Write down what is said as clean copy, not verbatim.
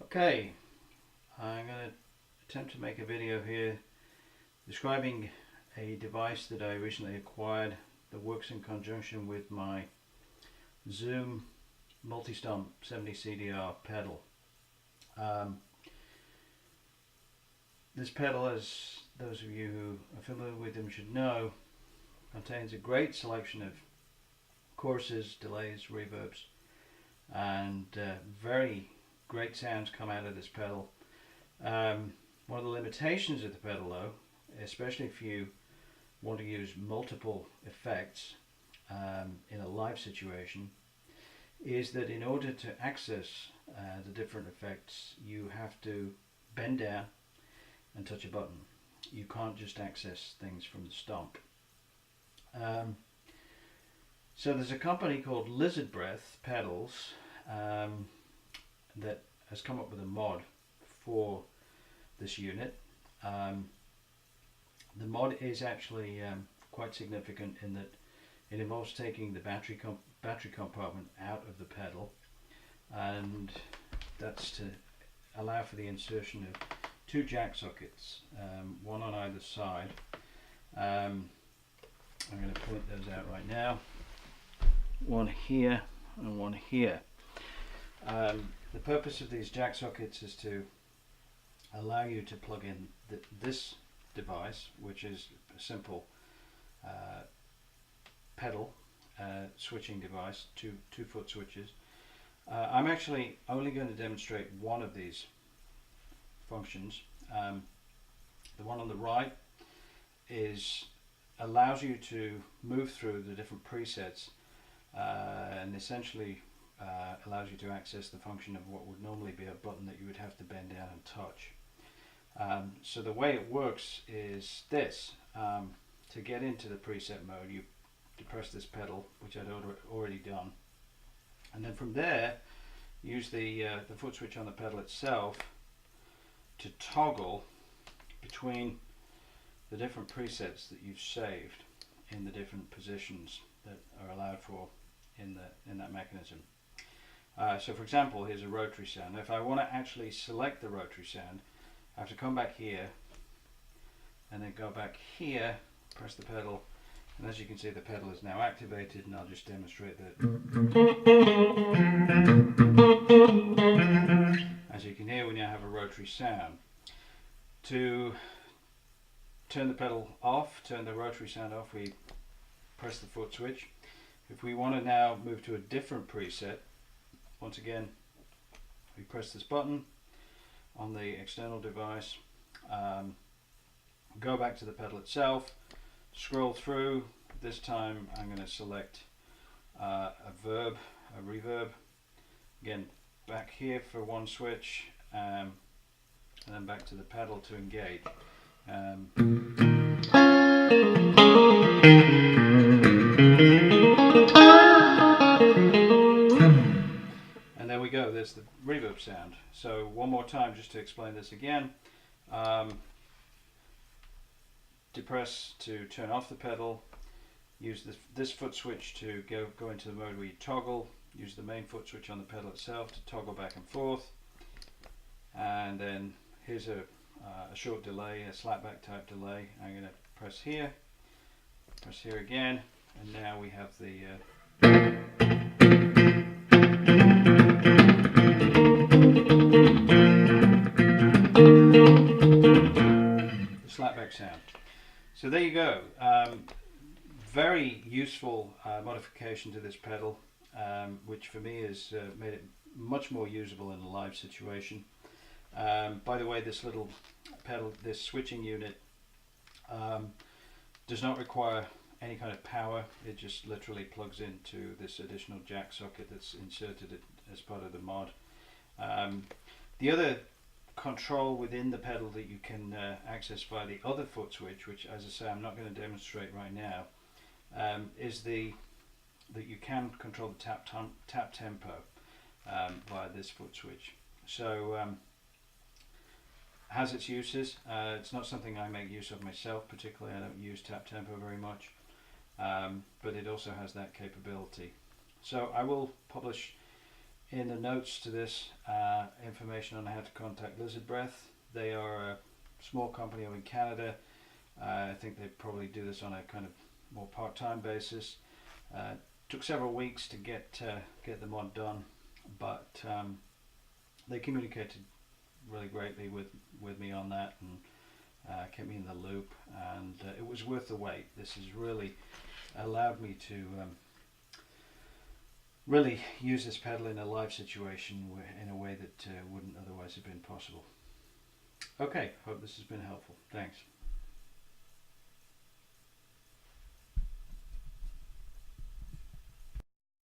Okay, I'm going to attempt to make a video here describing a device that I recently acquired that works in conjunction with my Zoom multi-stomp 70 CDR pedal. This pedal, as those of you who are familiar with them should know, contains a great selection of choruses, delays, reverbs, and very great sounds come out of this pedal. One of the limitations of the pedal, though, especially if you want to use multiple effects in a live situation, is that in order to access the different effects, you have to bend down and touch a button. You can't just access things from the stomp. So there's a company called Lizard Breath Pedals that has come up with a mod for this unit. The mod is actually quite significant in that it involves taking the battery compartment out of the pedal, and that's to allow for the insertion of two jack sockets, one on either side. I'm going to point those out right now. One here and one here. The purpose of these jack sockets is to allow you to plug in this device, which is a simple pedal switching device, two foot switches. I'm actually only going to demonstrate one of these functions. The one on the right allows you to move through the different presets and essentially allows you to access the function of what would normally be a button that you would have to bend down and touch. So the way it works is this. To get into the preset mode, you depress this pedal, which I'd already done, and then from there use the foot switch on the pedal itself to toggle between the different presets that you've saved in the different positions that are allowed for in that mechanism. So for example, here's a rotary sound. Now, if I want to actually select the rotary sound, I have to come back here and then go back here, press the pedal, and as you can see, the pedal is now activated, and I'll just demonstrate that. As you can hear, we now have a rotary sound. To turn the pedal off, turn the rotary sound off, we press the foot switch. If we want to now move to a different preset, once again, we press this button on the external device, go back to the pedal itself, scroll through. This time I'm going to select a reverb. Again, back here for one switch, and then back to the pedal to engage. And there we go, there's the reverb sound. So one more time just to explain this again. Depress to turn off the pedal, use this foot switch to go into the mode where you toggle, use the main foot switch on the pedal itself to toggle back and forth, and then here's a short delay, a slapback type delay. I'm going to press here again, and now we have the slapback sound. So there you go. Very useful modification to this pedal, which for me has made it much more usable in a live situation. By the way, this little pedal, this switching unit, does not require any kind of power. It just literally plugs into this additional jack socket that's inserted as part of the mod. The other control within the pedal that you can access via the other foot switch, which, as I say, I'm not going to demonstrate right now, is that you can control the tap tempo via this foot switch. So has its uses. It's not something I make use of myself particularly. I don't use tap tempo very much, but it also has that capability. So I will publish in the notes to this information on how to contact Lizard Breath. They are a small company over in Canada. I think they probably do this on a kind of more part-time basis. Took several weeks to get the mod done, but they communicated really greatly with me on that, and kept me in the loop, and it was worth the wait. This has really allowed me to really use this pedal in a live situation in a way that wouldn't otherwise have been possible. Okay, hope this has been helpful. Thanks.